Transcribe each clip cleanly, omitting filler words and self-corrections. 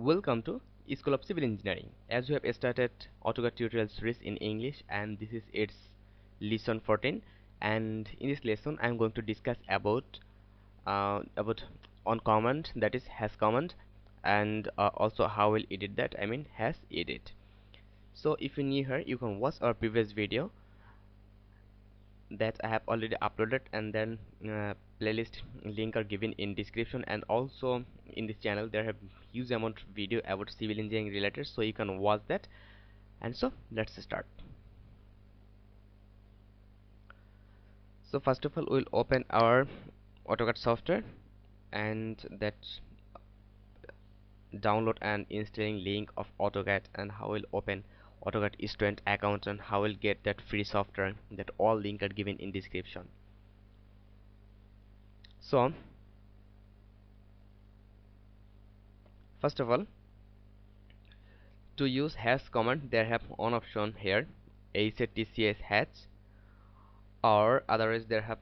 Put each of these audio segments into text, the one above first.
Welcome to School of Civil Engineering. As we have started AutoCAD Tutorials series in English, and this is its lesson 14. And in this lesson, I am going to discuss about on command, that is has command, and also how we'll edit that. I mean has edit. So if you're new here, you can watch our previous video that I have already uploaded, and then playlist link are given in description, and also in this channel there have huge amount of video about civil engineering related, so you can watch that. And so let's start. So first of all, we'll open our AutoCAD software, and that download and installing link of AutoCAD, and how we'll open AutoCAD student account, and how we'll get that free software. That all link are given in description. So first of all, to use hash command, there have one option here, ACTCS hash, or otherwise there have,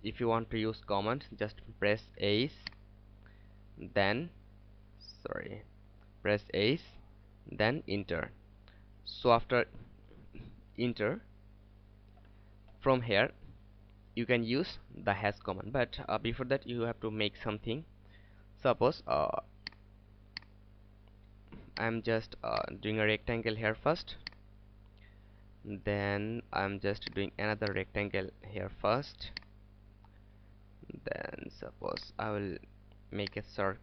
if you want to use command, just press ace, then press ace, then enter. So after enter, from here you can use the hash command, but before that you have to make something. Suppose I'm just doing a rectangle here first, then I'm just doing another rectangle here first, then suppose I will make a sorry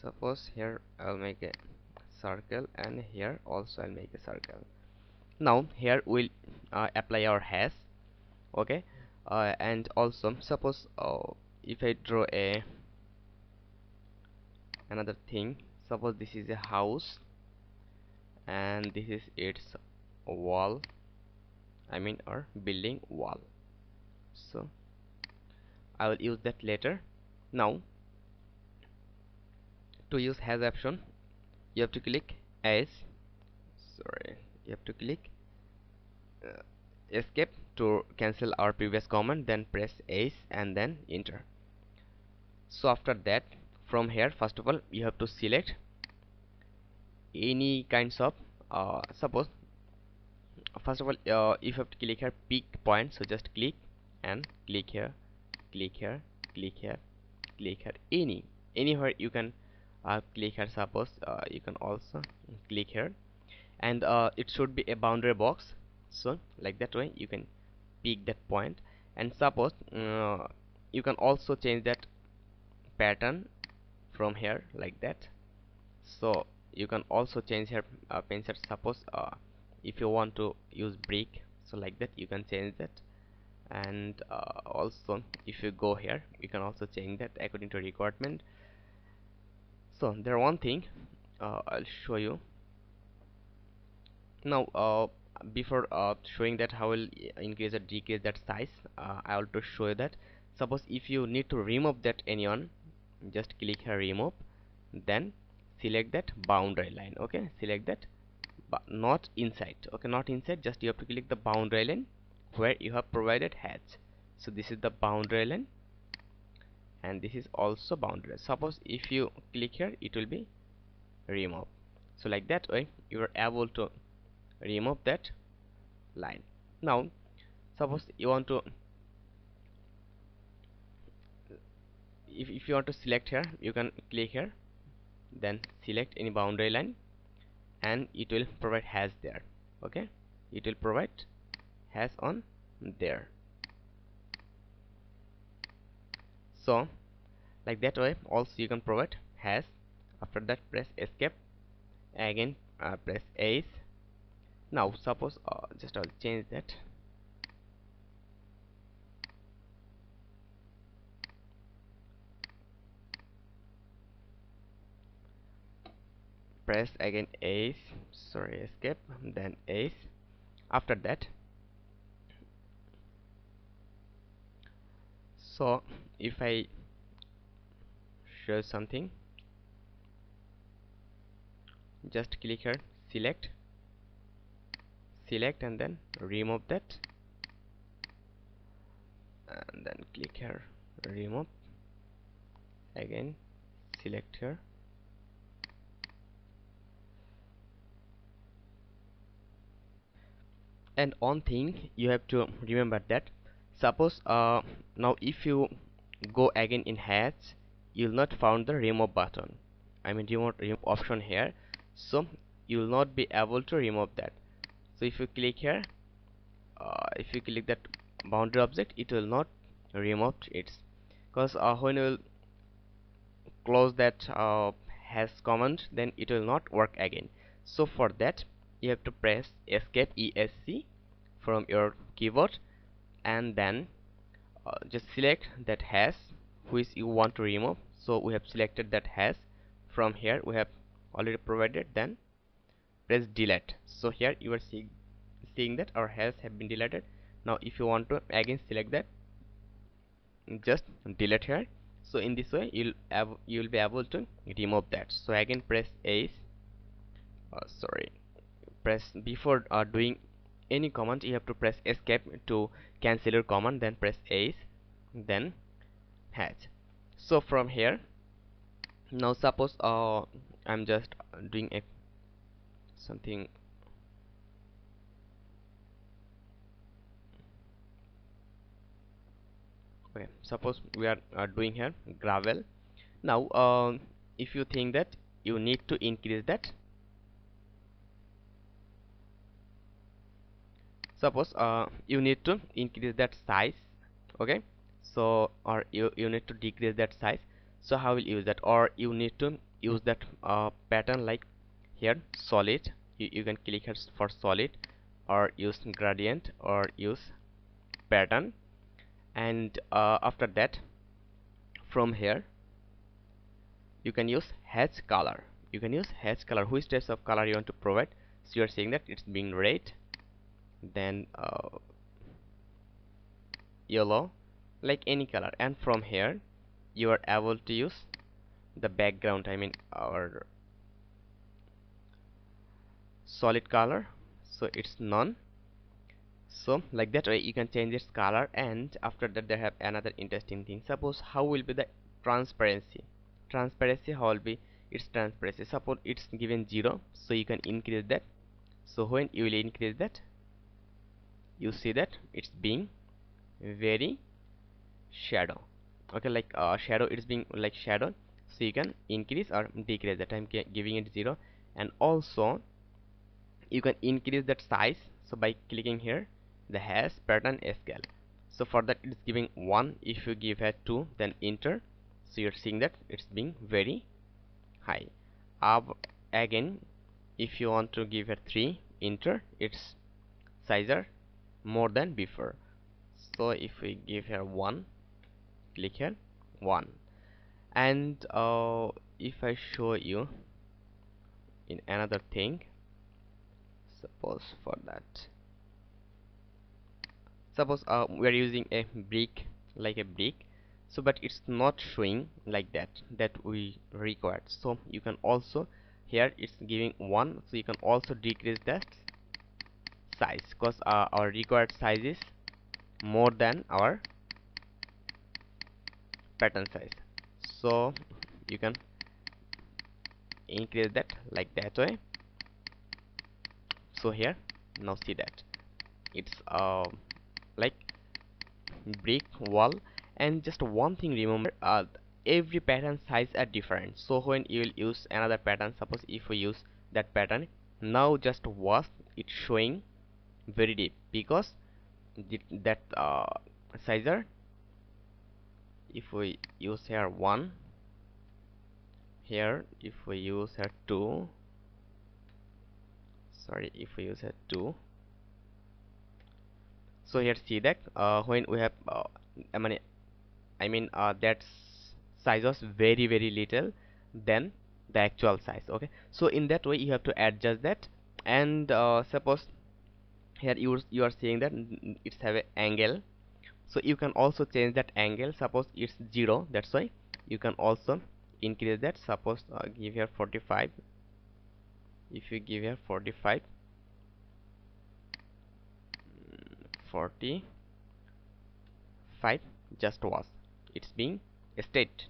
suppose here I'll make a circle, and here also I'll make a circle. Now here we'll apply our hash, okay. And also suppose if I draw another thing, suppose this is a house and this is its wall, I mean our building wall. So I will use that later. Now to use hash option, you have to click you have to click escape to cancel our previous command, then press ace and then enter. So after that, from here first of all you have to select any kinds of suppose first of all you have to click here pick point, so just click and click here, click here, click here, click here, anywhere you can click here. Suppose you can also click here, and it should be a boundary box, so like that way you can pick that point. And suppose you can also change that pattern from here like that, so you can also change here pin set. Suppose if you want to use brick, so like that you can change that. And also if you go here, you can also change that according to requirement. So there one thing I'll show you now. Before showing that how will increase or decrease that size, I want to show you that suppose if you need to remove that onion, just click here remove, then select that boundary line, okay. Select that, but not inside, okay, not inside, just you have to click the boundary line where you have provided hatch. So this is the boundary line, and this is also boundary. Suppose if you click here, it will be remove. So like that way you are able to remove that line. Now suppose you want to, if you want to select here, you can click here, then select any boundary line, and it will provide hash there, okay. It will provide hash on there. So like that way also you can provide hash. After that press escape, again press ace. Now suppose just I'll change that, press again ace, escape, then ace. After that, so if I show something, just click here, select, and then remove that, and then click here, remove, again select here, and one thing you have to remember that suppose now if you go again in hatch, you'll not found the remove button, I mean remove option here, so you'll not be able to remove that. So if you click here, if you click that boundary object, it will not remove it, because when you will close that hash command, then it will not work again. So for that you have to press escape, ESC, from your keyboard, and then just select that hash which you want to remove. So we have selected that hash from here, we have already provided, then press delete. So here you are seeing that our hash have been deleted. Now if you want to again select that, just delete here. So in this way you'll be able to remove that. So again press A, sorry, press before doing any command you have to press escape to cancel your command, then press A, then hatch. So from here, now suppose I'm just doing a something. Okay, suppose we are doing here gravel. Now if you think that you need to increase that, suppose you need to increase that size, okay, so or you need to decrease that size, so how will you use that? Or you need to use that pattern, like here solid, you can click here for solid, or use gradient, or use pattern, and after that from here you can use hatch color. You can use hatch color, which types of color you want to provide. So you are saying that it's being red, then yellow, like any color, and from here you are able to use the background, I mean our solid color, so it's none. So like that way you can change its color. And after that they have another interesting thing. Suppose how will be the transparency. How will be its transparency? Suppose it's given 0, so you can increase that. So when you will increase that, you see that it's being very shadow, okay, like shadow, it's being like shadow. So you can increase or decrease that. I'm giving it 0. And also you can increase that size, so by clicking here the hash pattern scale. So for that it's giving 1. If you give it 2, then enter. So you're seeing that it's being very high. Again if you want to give it 3, enter, its size are more than before. So if we give here 1, click here 1. And if I show you in another thing, suppose for that, suppose we are using a brick, like a brick, so but it's not showing like that we required. So you can also, here it's giving 1, so you can also decrease that size, because our required size is more than our pattern size. So you can increase that like that way. So here now see that it's like brick wall. And just one thing, remember, every pattern size are different. So when you will use another pattern, suppose if we use that pattern, now just watch it showing very deep, because that size are, if we use here 1, here if we use here 2, sorry, if we use here 2, so here see that when we have that size was very little than the actual size, okay. So in that way you have to adjust that. And suppose here you are seeing that it's have an angle, so you can also change that angle. Suppose it's 0, that's why you can also increase that. Suppose give here 45, if you give here 45, 45, just was, it's being state.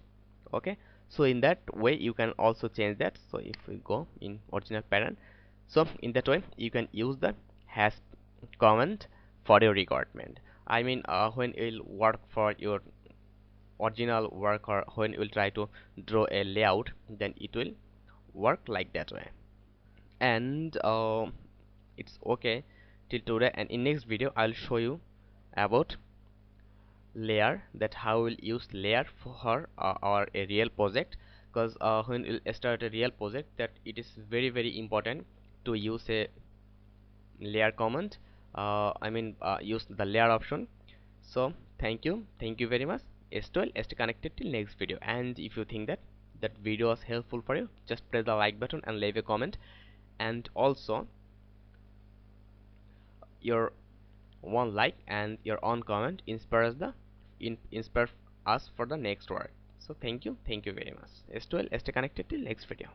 Okay, so in that way you can also change that. So if we go in original pattern, so in that way you can use the hash comment for your requirement. I mean, when it will work for your original work, or when you will try to draw a layout, then it will work like that way. And it's okay till today, and in next video I'll show you about layer, that how we'll use layer for our a real project. Because when we'll start a real project, that it is very important to use a layer command. Use the layer option. So thank you very much. Stay connected till next video. And if you think that that video was helpful for you, just press the like button and leave a comment. And also your one like and your own comment inspire us for the next work. So thank you very much. Stay connected till next video.